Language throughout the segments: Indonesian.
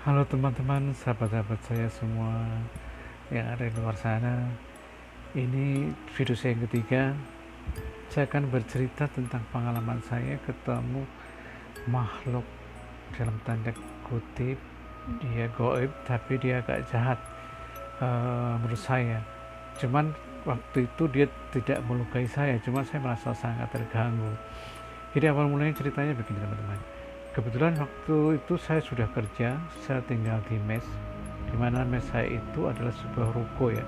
Halo teman-teman, sahabat-sahabat saya semua yang ada di luar sana. Ini video saya yang ketiga. Saya akan bercerita tentang pengalaman saya ketemu makhluk dalam tanda kutip. Dia goib, tapi dia agak jahat menurut saya. Cuman waktu itu dia tidak melukai saya, cuma saya merasa sangat terganggu. Jadi awal mulanya ceritanya begini teman-teman. Kebetulan waktu itu saya sudah kerja, saya tinggal di mes, di mana mes saya itu adalah sebuah ruko ya.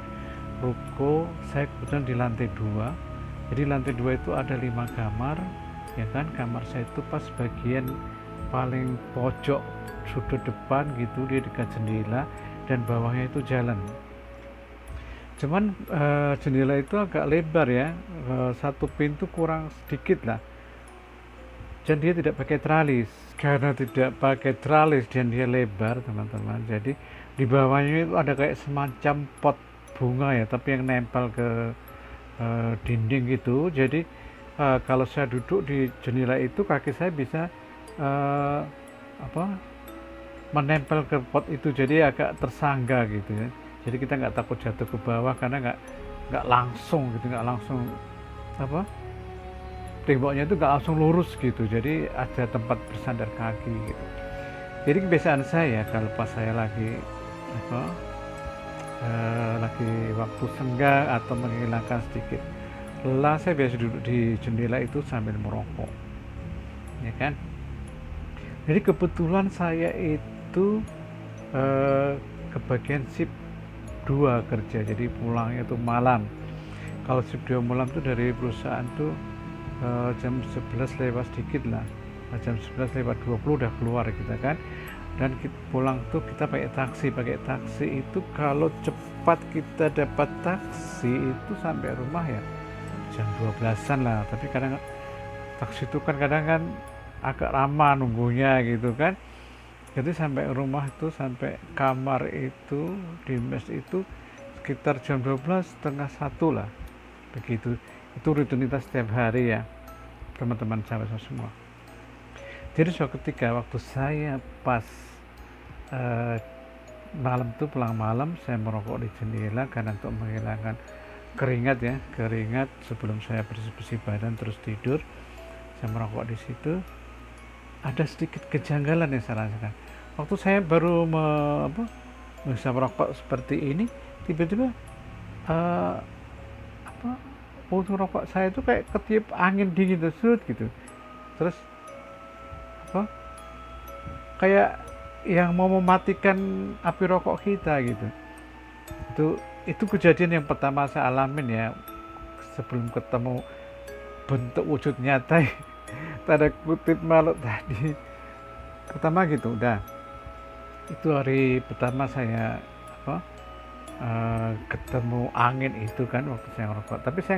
Ruko saya kebetulan di lantai 2. Jadi lantai 2 itu ada 5 kamar, ya kan. Kamar saya itu pas bagian paling pojok sudut depan gitu, dia dekat jendela dan bawahnya itu jalan. Cuman jendela itu agak lebar ya, satu pintu kurang sedikit lah, dan dia tidak pakai tralis. Karena tidak pakai tralis dan dia lebar teman-teman, jadi di bawahnya itu ada kayak semacam pot bunga ya, tapi yang nempel ke dinding gitu. Jadi kalau saya duduk di jendela itu, kaki saya bisa uh, apa menempel ke pot itu, jadi agak tersangga gitu ya. Jadi kita nggak takut jatuh ke bawah karena nggak langsung gitu, nggak langsung apa temboknya itu nggak langsung lurus gitu, jadi ada tempat bersandar kaki gitu. Jadi kebiasaan saya kalau pas saya lagi apa lagi waktu senggang atau menghilangkan sedikit lelah, saya biasa duduk di jendela itu sambil merokok, ya kan. Jadi kebetulan saya itu kebagian shift 2 kerja, jadi pulangnya tuh malam. Kalau shift 2 malam tuh dari perusahaan tuh jam 11 lewat sedikit lah, jam 11 lewat 20 udah keluar kita kan. Dan kita pulang tuh kita pakai taksi itu kalau cepat kita dapat taksi itu sampai rumah ya jam 12-an lah. Tapi kadang taksi itu kan agak lama nunggunya gitu kan. Jadi sampai rumah itu, sampai kamar itu di mes itu sekitar jam 12 setengah 1 lah begitu. Itu rutinitas setiap hari ya teman-teman sahabat semua. Jadi suatu ketika waktu saya pas malam tuh pulang malam, saya merokok di jendela karena untuk menghilangkan keringat sebelum saya bersih-bersih badan terus tidur. Saya merokok di situ, ada sedikit kejanggalan yang saya rasakan. Waktu saya baru bisa merokok seperti ini, tiba-tiba uh, apa puntung rokok saya itu kayak ketiup angin dingin tersebut gitu. Terus apa kayak yang mau mematikan api rokok kita gitu. Itu kejadian yang pertama saya alamin ya sebelum ketemu bentuk wujud nyata tanda kutip makhluk tadi. Pertama gitu udah. Itu hari pertama saya ketemu angin itu kan waktu saya ngerokok. Tapi saya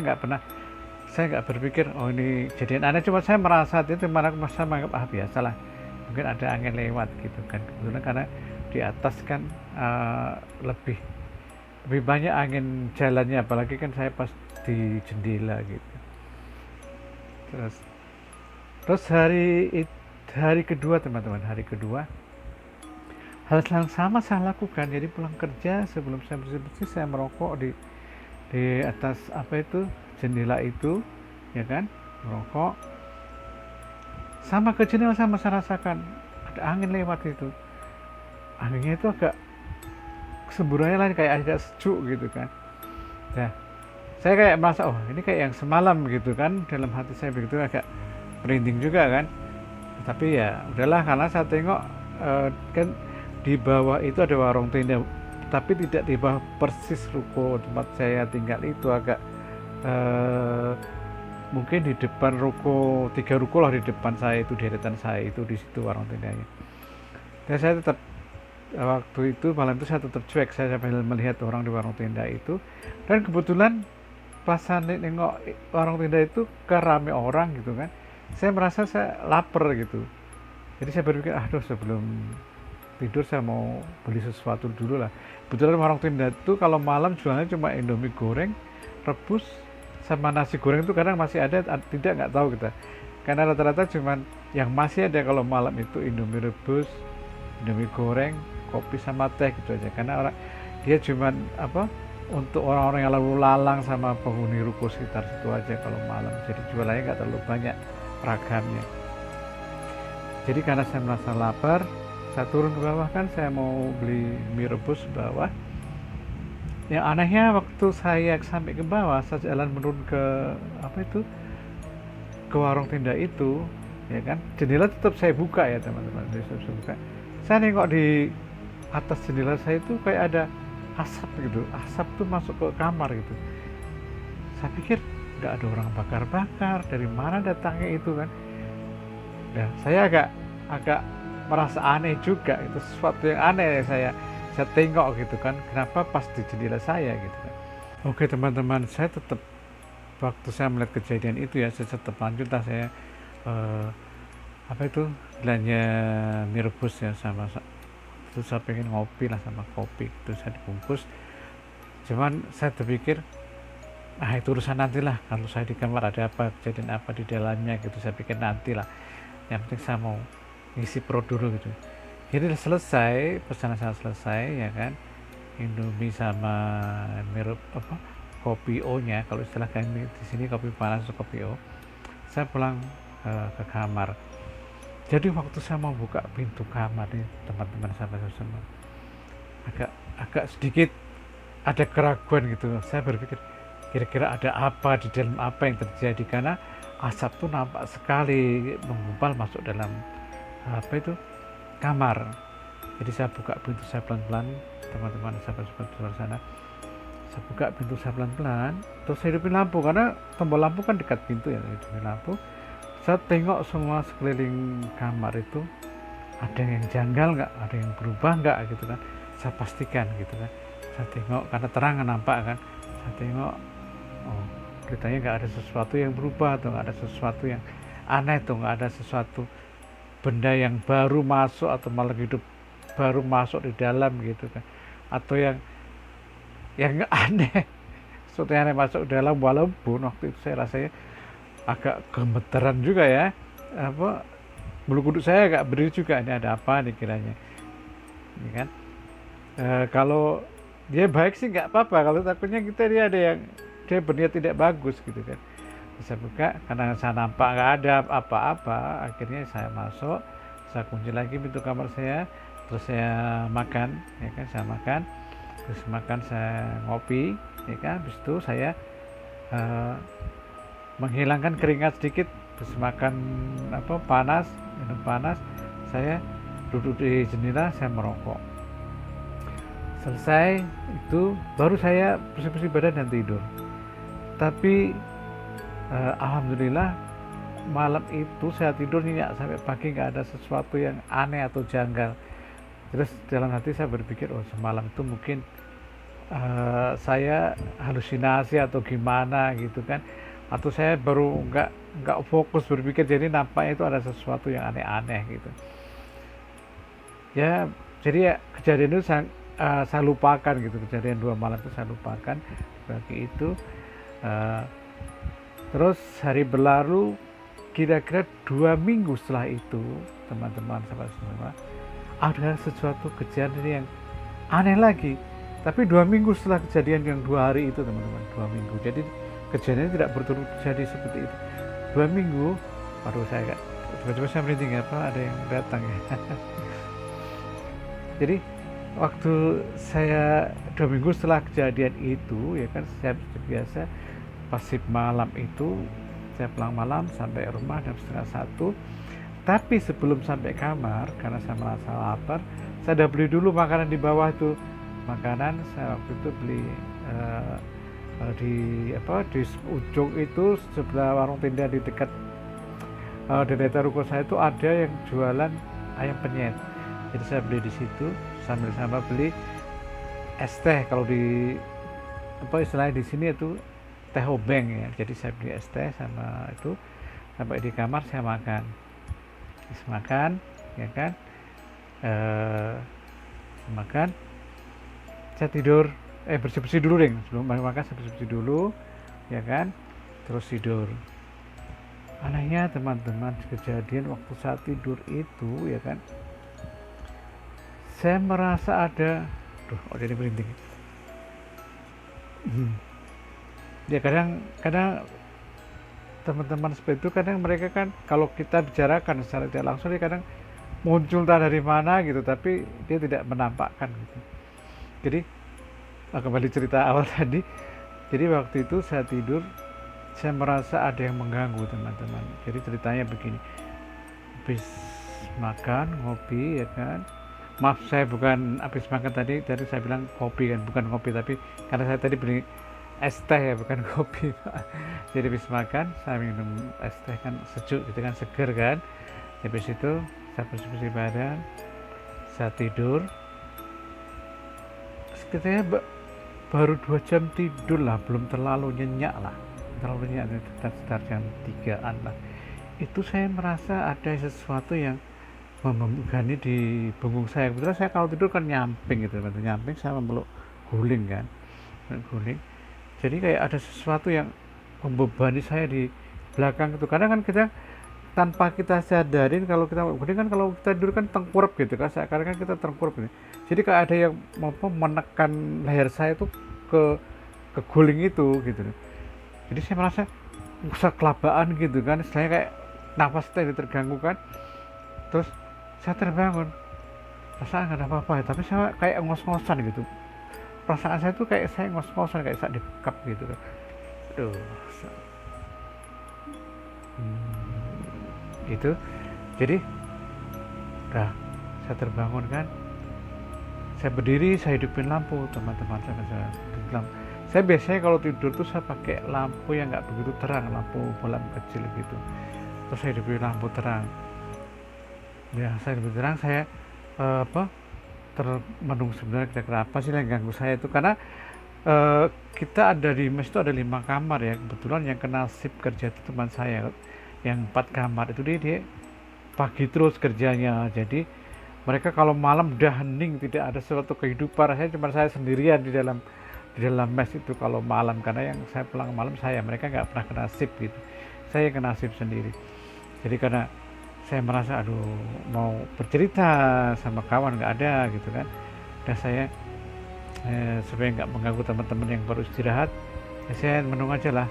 nggak berpikir oh ini kejadian aneh, cuma saya merasa itu malah saya menganggap biasalah, mungkin ada angin lewat gitu kan. Kebetulan karena di atas kan lebih banyak angin jalannya, apalagi kan saya pas di jendela gitu. Terus hari kedua teman-teman, hari kedua hal yang sama saya lakukan. Jadi pulang kerja sebelum saya bersih-bersih, saya merokok di atas jendela itu, ya kan, merokok. Sama kejadian sama saya rasakan, ada angin lewat itu. Anginnya itu agak semburannya lain, kayak agak sejuk gitu kan. Nah, saya kayak merasa ini kayak yang semalam gitu kan, dalam hati saya begitu, agak merinding juga kan. Tapi ya udahlah, karena saya tengok kan di bawah itu ada warung tenda, tapi tidak di bawah persis ruko tempat saya tinggal itu, agak mungkin di depan ruko, 3 ruko lah di depan saya itu, deretan saya itu, di situ warung tendanya. Dan saya tetap waktu itu malam itu saya tetap cuek, saya sambil melihat orang di warung tenda itu. Dan kebetulan pas saya nengok warung tenda itu rame orang gitu kan, saya merasa saya lapar gitu. Jadi saya berpikir sebelum tidur saya mau beli sesuatu dulu lah. Kebetulan warung tenda itu kalau malam jualnya cuma Indomie goreng rebus sama nasi goreng, itu kadang masih ada, tidak nggak tahu kita, karena rata-rata cuman yang masih ada kalau malam itu Indomie rebus, Indomie goreng, kopi sama teh gitu aja, karena dia cuman untuk orang-orang yang lalu lalang sama penghuni ruko sekitar situ aja kalau malam, jadi jualannya nggak terlalu banyak ragamnya. Jadi karena saya merasa lapar, saya turun ke bawah, kan saya mau beli mie rebus ke bawah. Yang anehnya waktu saya sampai ke bawah, saya jalan menurun ke ke warung tenda itu, ya kan, jendela tetap saya buka ya teman-teman, saya buka. Saya nengok di atas jendela saya itu kayak ada asap gitu, asap tuh masuk ke kamar gitu. Saya pikir nggak ada orang bakar-bakar, dari mana datangnya itu kan. Nah, saya agak merasa aneh juga, itu sesuatu yang aneh saya tengok gitu kan, kenapa pas di jendela saya gitu kan. Oke teman-teman, saya tetap waktu saya melihat kejadian itu ya, saya tetap lanjut lah, saya belanja mie rebus ya, sama itu saya pengen ngopi lah sama kopi itu, saya dibungkus. Cuman saya terpikir itu urusan nantilah, kalau saya di kamar ada apa, kejadian apa di dalamnya gitu, saya pikir nantilah, yang penting saya mau ngisi perut dulu gitu. Jadi selesai, pesanan saya selesai ya kan, Indomie sama kopi O nya, kalau istilah kami di sini kopi panas atau kopi O. Saya pulang ke kamar. Jadi waktu saya mau buka pintu kamar nih teman-teman, sahabat semua, agak sedikit ada keraguan gitu. Saya berpikir kira-kira ada apa di dalam, apa yang terjadi, karena asap tuh nampak sekali menggumpal masuk dalam kamar. Jadi saya buka pintu saya pelan-pelan, teman-teman sahabat-sahabat di luar sana. Saya buka pintu saya pelan-pelan, terus saya hidupin lampu, karena tombol lampu kan dekat pintu ya, hidupin lampu. Saya tengok semua sekeliling kamar itu, ada yang janggal nggak, ada yang berubah nggak gitu kan. Saya pastikan gitu kan. Saya tengok karena terang nampak kan. Saya tengok, beritanya nggak ada sesuatu yang berubah, atau nggak ada sesuatu yang aneh, atau nggak ada sesuatu benda yang baru masuk atau malah hidup baru masuk di dalam gitu kan, atau yang aneh, sesuatu yang aneh masuk di dalam. Walaupun waktu itu saya rasanya agak gemeteran juga ya, bulu kuduk saya agak berdiri juga, ini ada apa nih kiranya, ini kan. Kalau dia baik sih nggak apa-apa, kalau takutnya dia ada yang dia berniat tidak bagus gitu kan. Saya buka, karena saya nampak nggak ada apa-apa, akhirnya saya masuk, saya kunci lagi pintu kamar saya, terus saya makan ya kan, saya ngopi ya kan. Habis itu saya menghilangkan keringat sedikit, terus makan minum panas, saya duduk di jendela, saya merokok. Selesai itu baru saya bersih-bersih badan dan tidur. Tapi alhamdulillah malam itu saya tidur nyenyak sampai pagi, nggak ada sesuatu yang aneh atau janggal. Terus dalam hati saya berpikir, semalam itu mungkin saya halusinasi atau gimana gitu kan, atau saya baru nggak fokus berpikir, jadi nampaknya itu ada sesuatu yang aneh-aneh gitu ya. Jadi ya kejadian itu saya lupakan gitu, kejadian 2 malam itu saya lupakan bagi itu. Terus hari berlalu, kira-kira 2 minggu setelah itu teman-teman sahabat semua, ada sesuatu kejadian yang aneh lagi. Tapi 2 minggu setelah kejadian yang 2 hari itu teman-teman, 2 minggu. Jadi kejadiannya tidak berturut jadi seperti itu. 2 minggu, baru saya tiba-tiba saya merinding, ada yang datang ya. Jadi waktu saya 2 minggu setelah kejadian itu ya kan, saya biasa pas shift malam itu saya pulang malam sampai rumah jam 12:30. Tapi sebelum sampai kamar, karena saya merasa lapar, saya udah beli dulu makanan di bawah itu. Makanan saya waktu itu beli di ujung itu, sebelah warung tenda di dekat deretan ruko saya itu ada yang jualan ayam penyet. Jadi saya beli di situ sambil sama beli es teh. Kalau di istilahnya di sini itu teh obeng ya. Jadi saya beli es teh sama itu, sampai di kamar saya makan ya kan. Makan, saya tidur, bersih-bersih dulu deh, sebelum makan saya bersih-bersih dulu ya kan, terus tidur. Anehnya teman-teman, kejadian waktu saat tidur itu ya kan, saya merasa ada, oh jadi merinding. Ya kadang teman-teman seperti itu, kadang mereka kan kalau kita bicarakan secara tidak langsung, dia kadang muncul entah dari mana gitu, tapi dia tidak menampakkan gitu. Jadi kembali cerita awal tadi, jadi waktu itu saya tidur, saya merasa ada yang mengganggu teman-teman. Jadi ceritanya begini, habis makan ngopi ya kan, maaf saya bukan habis makan tadi saya bilang kopi kan, bukan kopi, tapi karena saya tadi beli es teh ya, bukan kopi Pak. Jadi habis makan saya minum es teh kan sejuk gitu kan, seger kan. Habis itu saya bersih-bersih badan, saya tidur sekitarnya baru 2 jam tidur lah, belum terlalu nyenyak lah, sekitar jam 3-an lah. Itu saya merasa ada sesuatu yang membebani di punggung saya. Kebetulan saya kalau tidur kan nyamping gitu, nyamping saya memeluk guling kan, guling. Jadi kayak ada sesuatu yang membebani saya di belakang itu. Karena kan kita tanpa kita sadarin, kalau kita guling kan, kalau kita tidur kan tengkurap gitu kan, sekarang kan kita tengkurap gitu. Jadi kayak ada yang menekan leher saya tuh ke guling itu gitu. Jadi saya merasa usah kelabaan gitu kan, istilahnya kayak nafas saya terganggu kan. Terus saya terbangun, perasaan nggak ada apa-apa ya, tapi saya kayak ngos-ngosan gitu. Perasaan saya tuh kayak saya ngos-ngosan, kayak saya dikap gitu kan. Aduh, gitu. Jadi udah saya terbangun kan, saya berdiri, saya hidupin lampu teman-teman. Saya biasanya kalau tidur tuh saya pakai lampu yang nggak begitu terang, lampu bolam kecil gitu. Terus saya hidupin lampu terang. Ya saya hidupin terang, saya termenung sebenarnya kira-kira apa sih yang ganggu saya itu. Karena kita ada di mes itu ada 5 kamar ya, kebetulan yang kena shift kerja itu teman saya yang 4 kamar itu, dia pagi terus kerjanya. Jadi mereka kalau malam udah hening, tidak ada suatu kehidupan. Rasanya cuma saya sendirian di dalam mes itu kalau malam, karena yang saya pulang malam mereka nggak pernah kena shift gitu, saya kena shift sendiri. Jadi karena saya merasa aduh mau bercerita sama kawan nggak ada gitu kan, dan saya supaya nggak mengganggu teman-teman yang baru istirahat, saya menung aja lah.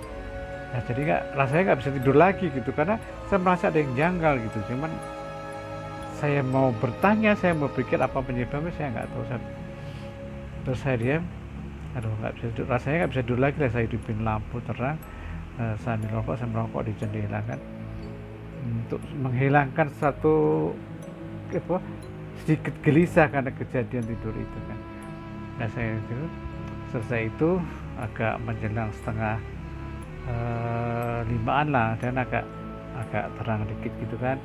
Nah, jadi rasanya nggak bisa tidur lagi gitu, karena saya merasa ada yang janggal gitu. Cuman saya mau bertanya, saya mau pikir apa penyebabnya, saya nggak tahu. Terus saya diam, aduh nggak bisa tidur, rasanya nggak bisa tidur lagi lah. Saya hidupin lampu terang, sambil rokok, saya merokok di jendela kan, untuk menghilangkan satu sedikit gelisah karena kejadian tidur itu kan. Nah saya tidur, selesai itu agak menjelang setengah 5-an lah, dan agak terang dikit gitu kan.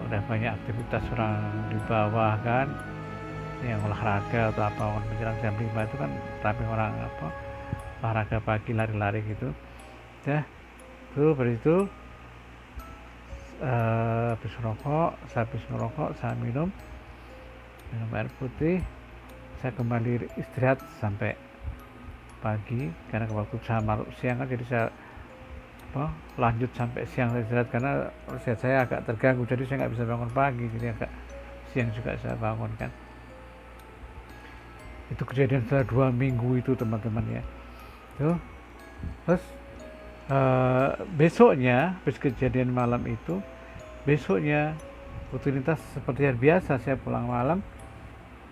Udah banyak aktivitas orang di bawah kan, yang olahraga atau apa, menjelang jam 5 itu kan ramai orang olahraga pagi, lari-lari gitu. Ya tuh begitu. Habis ngerokok, saya minum air putih, saya kembali istirahat sampai pagi. Karena waktu saya masuk siang kan, jadi saya lanjut sampai siang saya istirahat, karena saya agak terganggu, jadi saya nggak bisa bangun pagi, jadi agak siang juga saya bangun kan. Itu kejadian setelah 2 minggu itu teman-teman ya. Terus besoknya, habis kejadian malam itu, besoknya rutinitas seperti yang biasa, saya pulang malam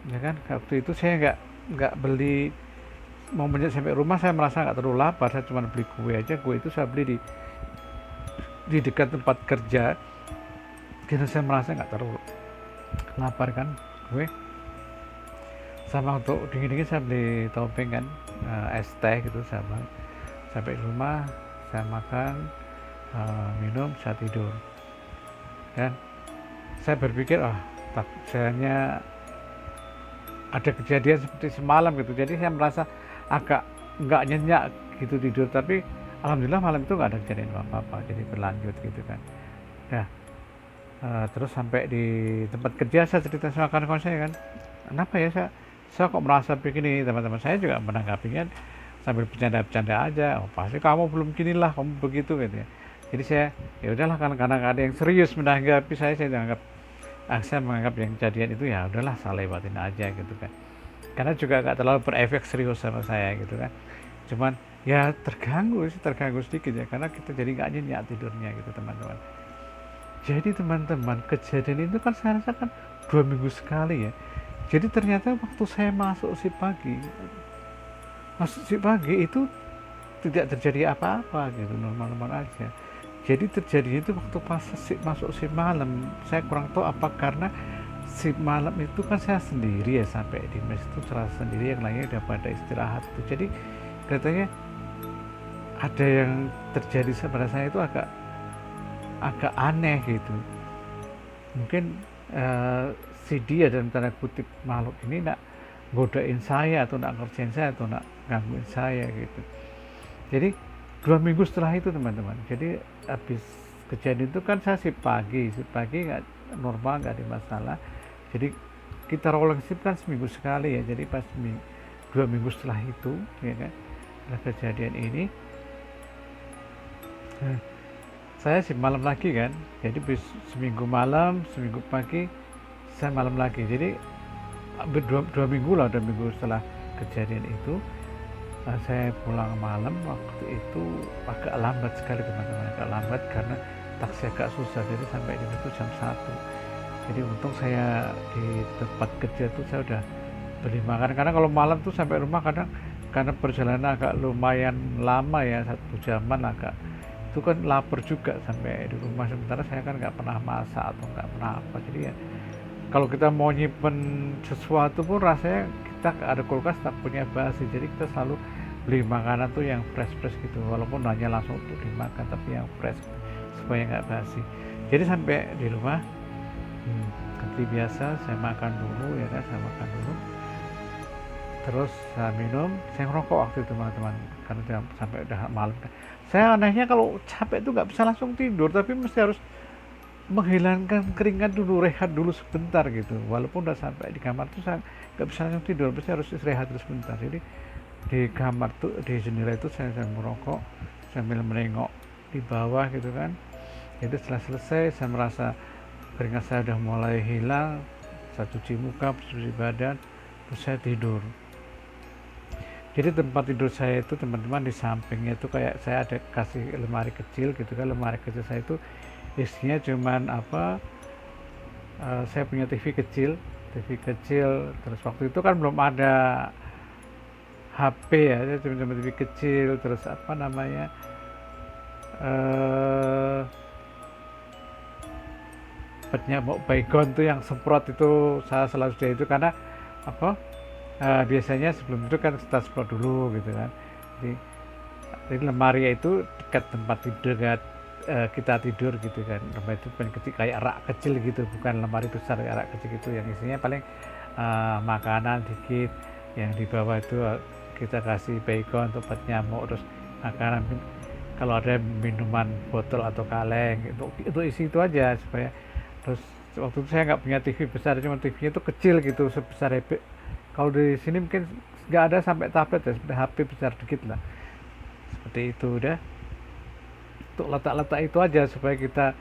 ya kan. Waktu itu saya nggak beli, mau sampai rumah saya merasa nggak terlalu lapar, saya cuma beli kue aja. Kue itu saya beli di dekat tempat kerja, karena saya merasa nggak terlalu lapar kan kue. Sama untuk dingin-dingin saya beli topeng kan, es teh gitu. Sampai rumah saya makan, minum, saya tidur. Dan saya berpikir, sayangnya ada kejadian seperti semalam gitu. Jadi saya merasa agak nggak nyenyak gitu tidur, tapi alhamdulillah malam itu nggak ada kejadian apa-apa, jadi berlanjut gitu kan. Nah, terus sampai di tempat kerja saya cerita sama kawan-kawan saya kan, kenapa ya saya kok merasa begini. Teman-teman saya juga menanggapinya sambil bercanda-bercanda aja, pasti kamu belum gini lah, kamu begitu gitu ya. Jadi saya ya udahlah, karena ada yang serius menanggapi saya dianggap saya menganggap yang kejadian itu ya udahlah saya lewatin aja gitu kan, karena juga nggak terlalu berefek serius sama saya gitu kan, cuman ya terganggu sedikit ya, karena kita jadi nggak nyenyak tidurnya gitu teman-teman. Jadi teman-teman, kejadian itu kan saya rasakan 2 minggu sekali ya. Jadi ternyata waktu saya masuk si pagi itu tidak terjadi apa-apa gitu, normal-normal aja. Jadi terjadi itu waktu pas masuk si malam, saya kurang tahu apa karena si malam itu kan saya sendiri ya, sampai di mes itu serasa sendiri, yang lainnya udah pada istirahat tuh. Jadi katanya ada yang terjadi pada saya itu agak aneh gitu. Mungkin si dia dalam tanda kutip makhluk ini nak godain saya atau nak ngerjain saya atau nak gangguin saya gitu. Jadi 2 minggu setelah itu teman-teman, jadi habis kejadian itu kan saya si pagi nggak normal, nggak ada masalah. Jadi kita rolling shift kan seminggu sekali ya, jadi pas 2 minggu setelah itu ya kan, setelah kejadian ini saya si malam lagi kan, jadi seminggu malam, seminggu pagi, saya malam lagi. Jadi 2 minggu setelah kejadian itu saya pulang malam. Waktu itu agak lambat sekali teman-teman, agak lambat karena taksi agak susah, jadi sampai di situ jam 1. Jadi untung saya di tempat kerja tuh saya udah beli makan, karena kalau malam tuh sampai rumah kadang karena perjalanan agak lumayan lama ya, 1 jaman agak, itu kan lapar juga sampai di rumah. Sementara saya kan nggak pernah masak atau nggak pernah apa, jadi ya kalau kita mau nyimpen sesuatu pun rasanya kita ada kulkas tak punya basi, jadi kita selalu beli makanan tuh yang fresh gitu, walaupun hanya langsung untuk dimakan tapi yang fresh supaya nggak basi. Jadi sampai di rumah seperti biasa saya makan dulu ya kan, terus saya minum, saya ngerokok waktu itu teman-teman, karena sampai udah malam. Saya anehnya kalau capek tuh nggak bisa langsung tidur, tapi mesti harus menghilangkan keringat dulu, rehat dulu sebentar gitu. Walaupun udah sampai di kamar tuh saya nggak bisa langsung tidur, pasti harus rehat dulu sebentar. Jadi di kamar tuh, di jendela itu saya merokok sambil menengok di bawah gitu kan. Jadi setelah selesai saya merasa keringat saya udah mulai hilang, saya cuci muka, cuci badan, terus saya tidur. Jadi tempat tidur saya itu teman-teman, di sampingnya itu kayak saya ada kasih lemari kecil gitu kan. Lemari kecil saya itu isinya cuman saya punya TV kecil, terus waktu itu kan belum ada HP ya, saya cuma TV kecil, terus apa namanya, nyamuk baygon tuh yang semprot itu saya selalu sedia itu, karena biasanya sebelum itu kan kita semprot dulu gitu kan. Jadi lemari itu dekat tempat tidur kan, kita tidur gitu kan. Lemari itu paling kecil kayak rak kecil gitu, bukan lemari besar, kayak rak kecil gitu yang isinya paling makanan dikit. Yang di bawah itu kita kasih baygon tempat nyamuk, terus makanan, kalau ada minuman botol atau kaleng itu isi itu aja supaya. Terus waktu itu saya nggak punya TV besar, cuma TV-nya itu kecil gitu, sebesar HP. Kalau di sini mungkin nggak ada sampai tablet ya, seperti HP besar dikit lah, seperti itu. Udah untuk letak itu aja supaya kita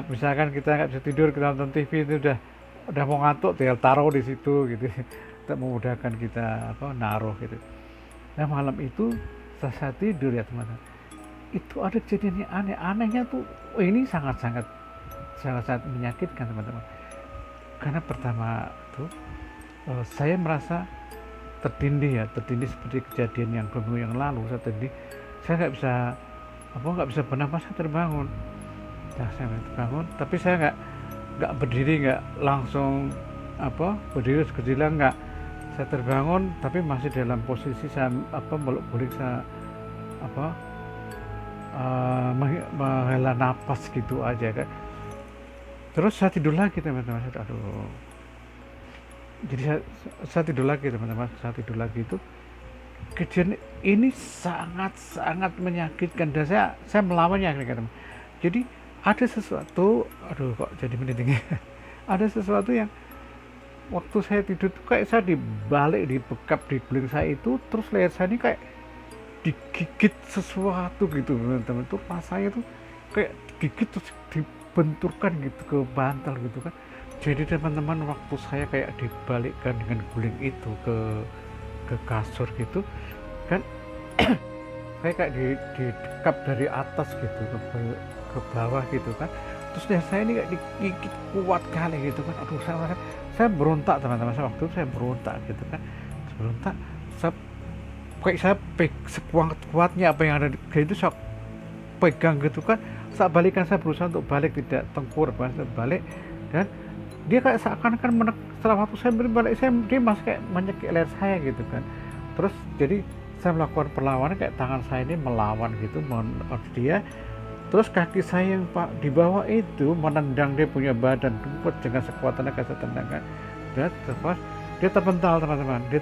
misalkan kita nggak bisa tidur, kita nonton TV itu udah mau ngantuk, tinggal taruh di situ gitu untuk memudahkan kita naruh gitu. Nah malam itu saya tidur ya teman-teman, itu ada kejadian yang anehnya tuh. Ini sangat menyakitkan teman-teman, karena pertama tuh saya merasa tertindih seperti kejadian yang 2 minggu yang lalu. Saya tertindih, saya nggak bisa bernafas. Saya terbangun, tapi saya nggak berdiri, nggak langsung berdiri sekejila, nggak. Saya terbangun tapi masih dalam posisi saya meluk guling, saya menghela nafas gitu aja kan. Terus saya tidur lagi teman-teman. Jadi saya tidur lagi teman-teman. Saya tidur lagi itu, kejadian ini sangat menyakitkan, dan saya melawannya teman-teman. Jadi ada sesuatu, kok jadi merinding. Ada sesuatu yang waktu saya tidur tuh kayak saya dibekap di guling saya itu, terus leher saya ini kayak digigit sesuatu gitu teman-teman. Tuh rasanya tuh kayak digigit, terus benturkan gitu ke bantal gitu kan. Jadi teman-teman, waktu saya kayak dibalikkan dengan guling itu ke kasur gitu kan, saya kayak didekap dari atas gitu ke bawah gitu kan. Terus deh saya ini kayak digigit kuat kali gitu kan. Aduh, saya berontak teman-teman, saya waktu itu saya berontak gitu kan. Berontak, saya kayak sekuat-kuatnya apa yang ada di itu saya pegang gitu kan. Saat balikan saya berusaha untuk balik, tidak tengkur, balik, dan dia kayak seakan-akan setelah waktu saya balik, dia masih kayak menyekik leher saya gitu kan. Terus jadi saya melakukan perlawanan, kayak tangan saya ini melawan gitu dia. Terus kaki saya yang di bawah itu menendang dia punya badan dengan sekuat tenaga saya tendangkan. Dan terus dia terpental teman-teman, dia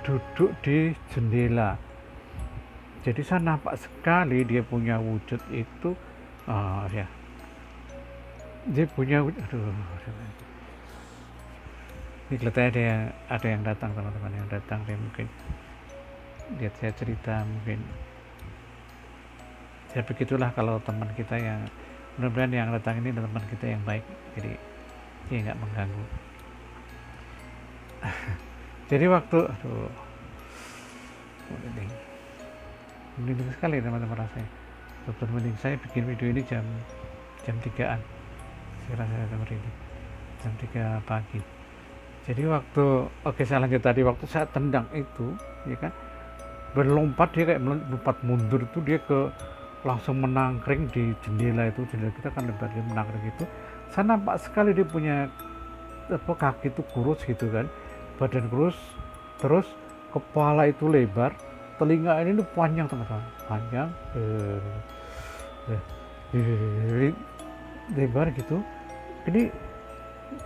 duduk di jendela. Jadi saya nampak sekali dia punya wujud itu, ya, dia punya wujud. Ini kelihatannya ada yang datang teman-teman, yang datang, dia mungkin lihat saya cerita, mungkin ya begitulah kalau teman kita yang, mudah-mudahan yang datang ini teman kita yang baik, jadi dia nggak mengganggu. Jadi waktu mending sekali teman-teman rasanya. Betul, mending saya bikin video ini jam 3-an. Saya rasa seperti ini. Jam 3 pagi. Jadi waktu, saya lanjut tadi, waktu saya tendang itu, ya kan, berlompat, dia kayak melompat mundur itu, dia langsung menangkring di jendela itu. Jendela kita kan lebar, dia menangkring itu. Saya nampak sekali dia punya kaki itu kurus gitu kan, badan kurus, terus kepala itu lebar, telinga ini tuh panjang teman-teman, panjang, lebar gitu. Ini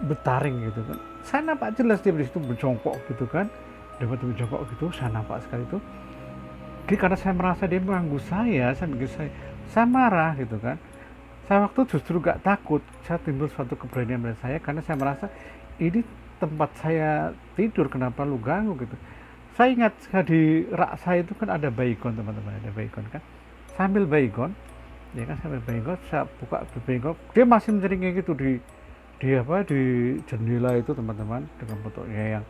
bertaring gitu kan. Saya nampak jelas dia di situ berjongkok gitu kan, dia berjongkok gitu. Saya nampak sekali itu. Jadi karena saya merasa dia mengganggu saya marah gitu kan. Saya waktu justru gak takut, saya timbul suatu keberanian dari saya karena saya merasa ini tempat saya tidur, kenapa lu ganggu gitu. Saya ingat di rak saya itu kan ada baygon teman-teman, ada baygon kan. Sambil baygon, ya kan, sambil baygon, saya buka baygon, dia masih menjeringnya gitu di jendela itu teman-teman, dengan bentuknya yang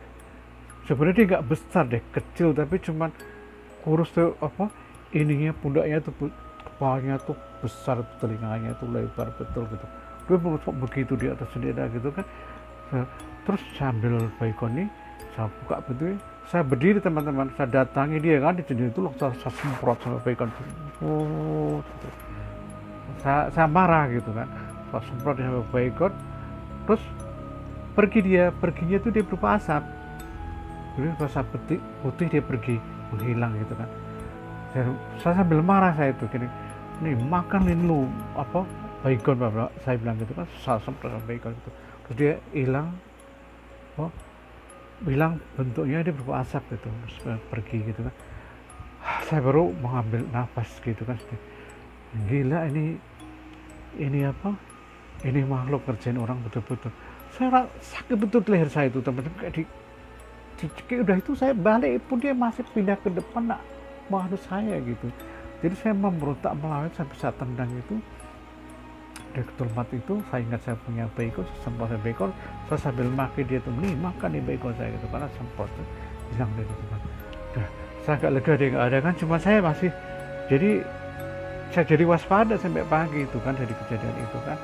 sebenarnya dia nggak besar deh, kecil, tapi cuman kurus tuh, ininya, pundaknya tuh, kepalanya tuh besar, telinganya tuh lebar betul gitu. Dia begitu di atas jendela gitu kan. Terus sambil baygon ini saya buka pintu, saya berdiri teman-teman, saya datangi dia kan di jendela itu, saya semprot sama baygon. Saya marah gitu kan, saya semprot sama baygon. Terus perginya tuh dia berupa asap. Jadi asap putih dia pergi, menghilang gitu kan. Saya sambil marah, saya itu gini, nih makan lu baygon bapak, saya bilang gitu kan. Saya semprot sama baygon gitu, terus dia hilang, bentuknya dia berupa asap gitu, terus pergi gitu kan. Saya baru mengambil nafas gitu kan, gila ini ini makhluk kerjain orang betul-betul. Saya sakit betul leher saya itu teman-teman, kayak udah itu saya balik pun dia masih pindah ke depan, nak menghadap saya gitu. Jadi saya memberontak melawan, sampai saat tendang itu dari keturumat itu. Saya ingat saya punya baygon, semprot saya baygon, saya sambil maki dia tuh, nih makan nih baygon saya gitu, karena semprot hilang dari teman. Saya agak lega dia nggak ada kan, cuma saya masih saya jadi waspada sampai pagi itu kan, dari kejadian itu kan.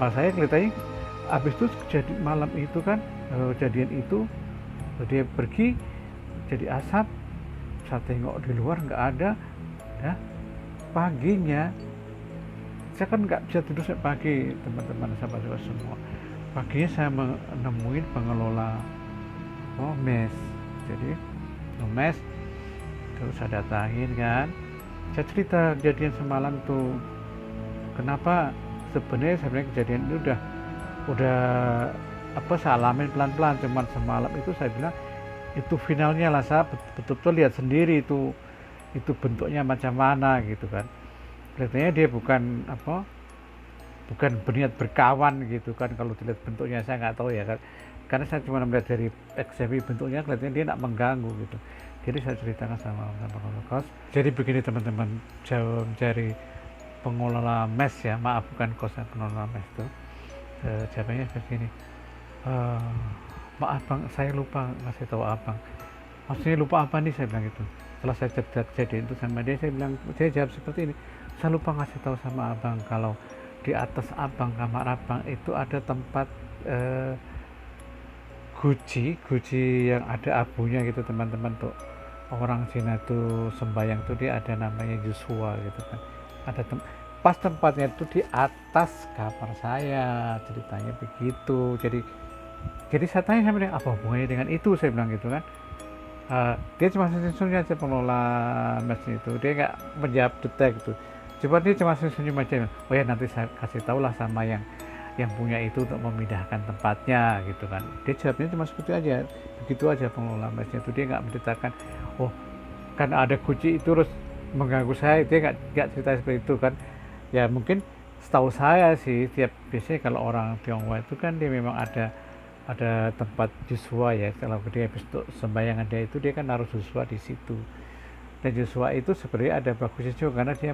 Saya kelihatannya habis itu kejadian malam itu kan, kejadian itu dia pergi jadi asap. Saya tengok di luar nggak ada ya. Paginya saya kan nggak bisa tidur sampai pagi teman-teman, sahabat-sahabat semua. Paginya saya menemuin pengelola mes. Jadi mes, terus saya datangin kan, saya cerita kejadian semalam tuh. Kenapa sebenarnya kejadian ini udah saya alamin pelan-pelan, cuman semalam itu saya bilang itu finalnya lah. Saya betul-betul lihat sendiri itu bentuknya macam mana gitu kan. Kelihatannya dia bukan berniat berkawan gitu kan. Kalau dilihat bentuknya saya nggak tahu ya kan, karena saya cuma melihat dari ekspresi bentuknya, kelihatannya dia nak mengganggu gitu. Jadi saya ceritakan sama kos. Jadi begini teman-teman, jauh mencari pengelola mes ya, maaf bukan kosan, pengelola mes itu jawabannya begini, "Eh, maaf bang, saya lupa ngasih tahu abang." "Maksudnya lupa apa nih?" saya bilang gitu. Setelah saya cerita kejadian itu sama dia, saya jawab seperti ini, "Saya lupa ngasih tahu sama abang kalau di atas abang, kamar abang itu ada tempat eh, guci yang ada abunya gitu teman-teman, tuh orang Cina tuh sembayang tuh dia ada namanya Joshua gitu kan, ada pas tempatnya tuh di atas kamar saya, ceritanya begitu. Jadi saya tanya sama dia, apa hubungannya dengan itu, saya bilang gitu kan. Dia cuma senyum aja, pengelola mes itu dia nggak menjawab detail gitu, coba dia cuma senyum aja, "Oh ya, nanti saya kasih tau lah sama yang punya itu untuk memindahkan tempatnya," gitu kan. Dia jawabnya cuma seperti aja, begitu aja. Pengelola mesnya itu dia nggak menceritakan, "Oh, kan ada kunci itu terus mengganggu saya," dia nggak cerita seperti itu kan. Ya mungkin setahu saya sih, biasanya kalau orang Tionghoa itu kan dia memang ada tempat Joshua ya, kalau dia habis sembayangan dia kan naruh Joshua di situ. Dan Joshua itu sebenarnya ada bagusnya juga, karena dia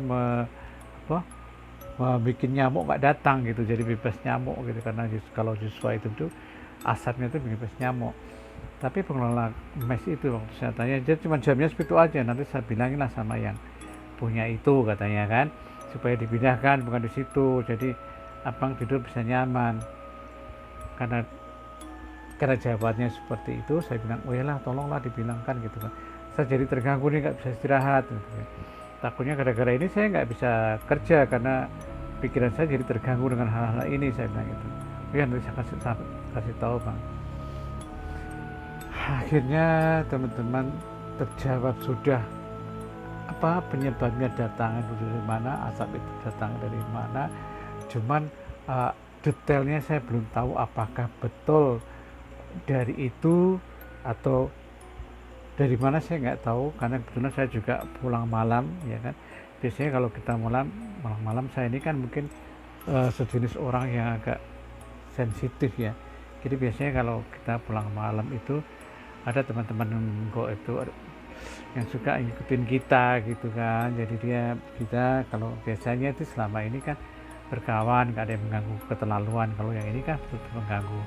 bikin nyamuk nggak datang gitu, jadi bebas nyamuk gitu, karena kalau Joshua itu tuh asapnya tuh bebas nyamuk. Tapi pengelola mes itu waktu saya tanya, dia cuma jamnya seperti itu aja, nanti saya bilangin lah sama yang punya itu katanya kan, supaya dipindahkan bukan di situ, jadi abang tidur bisa nyaman. Karena jawabannya seperti itu, saya bilang, "Oh iyalah, tolonglah dibilangkan," gitu kan. Saya jadi terganggu nih, nggak bisa istirahat gitu kan. Takutnya gara-gara ini saya nggak bisa kerja, karena pikiran saya jadi terganggu dengan hal-hal ini, saya bilang gitu. "Oh ya, nanti saya kasih tahu bang." Akhirnya teman-teman terjawab sudah, apa penyebabnya datangnya dari mana, asap itu datang dari mana. Cuman detailnya saya belum tahu apakah betul dari itu atau dari mana, saya nggak tahu, karena kebetulan saya juga pulang malam ya kan. Biasanya kalau kita malam saya ini kan mungkin sejenis orang yang agak sensitif ya, jadi biasanya kalau kita pulang malam itu ada teman-teman kok itu yang suka ngikutin kita gitu kan. Jadi kita kalau biasanya itu selama ini kan berkawan, nggak ada yang mengganggu keterlaluan. Kalau yang ini kan betul mengganggu.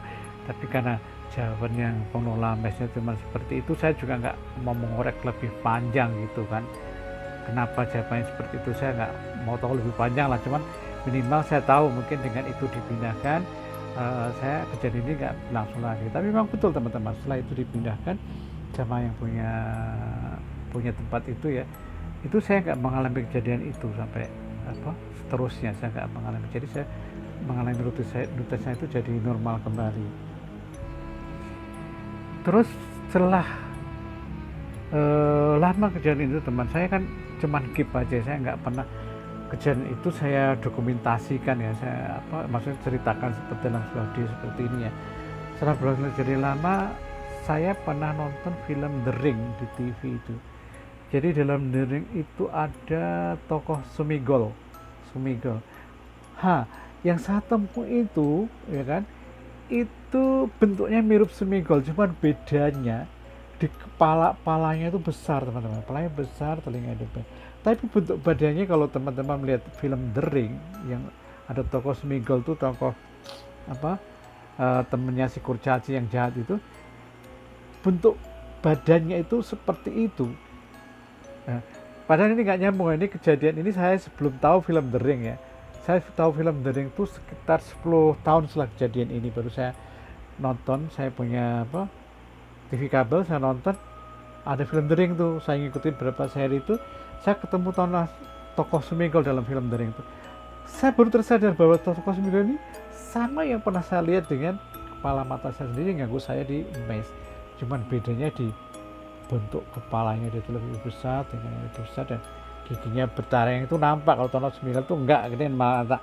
Tapi karena jawaban yang pengelola mesnya cuma seperti itu, saya juga nggak mau mengorek lebih panjang gitu kan, kenapa jawabannya seperti itu. Saya nggak mau tahu lebih panjang lah, cuman minimal saya tahu mungkin dengan itu dipindahkan, saya kejadian ini nggak langsung lagi. Tapi memang betul teman-teman, setelah itu dipindahkan sama yang punya tempat itu ya, itu saya nggak mengalami kejadian itu sampai seterusnya, saya nggak mengalami. Jadi saya mengalami rutin saya itu jadi normal kembali. Terus setelah lama kejadian itu, teman saya kan cuman keep aja, saya nggak pernah kejadian itu saya dokumentasikan ya, saya maksudnya ceritakan seperti dalam video seperti ini ya. Setelah berlalu jadi lama, saya pernah nonton film The Ring di TV itu. Jadi dalam The Ring itu ada tokoh Sumigol. Yang saya tempuh itu ya kan, itu bentuknya mirip Sumigol, cuman bedanya di kepalanya itu besar teman-teman, kepalanya besar, telinga besar. Tapi bentuk badannya, kalau teman-teman melihat film The Ring yang ada tokoh Sumigol tuh, tokoh temennya si kurcaci yang jahat itu, bentuk badannya itu seperti itu. Nah, padahal ini nggak nyambung, ini kejadian ini saya sebelum tahu film The Ring ya. Saya tahu film The Ring itu sekitar 10 tahun setelah kejadian ini, baru saya nonton. Saya punya TV kabel, saya nonton ada film The Ring tuh, saya ngikutin berapa seri itu, saya ketemu tokoh Sumigol dalam film The Ring itu. Saya baru tersadar bahwa tokoh Sumigol ini sama yang pernah saya lihat dengan kepala mata saya sendiri yang ganggu saya di mes. Cuman bedanya di bentuk kepalanya, dia itu lebih besar, telinganya lebih besar, dan giginya bertaring itu nampak. Kalau tokoh Sumigol tuh enggak, gitu, malah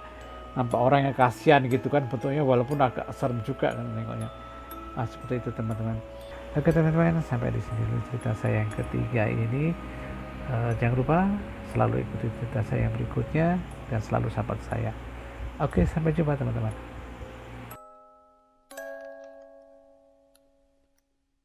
nampak orang yang kasihan gitu kan bentuknya, walaupun agak serem juga kan nengoknya. Seperti itu teman-teman. Oke teman-teman, sampai di sini dulu cerita saya yang ketiga ini. Jangan lupa selalu ikuti cerita saya yang berikutnya dan selalu support saya. Oke, sampai jumpa teman-teman.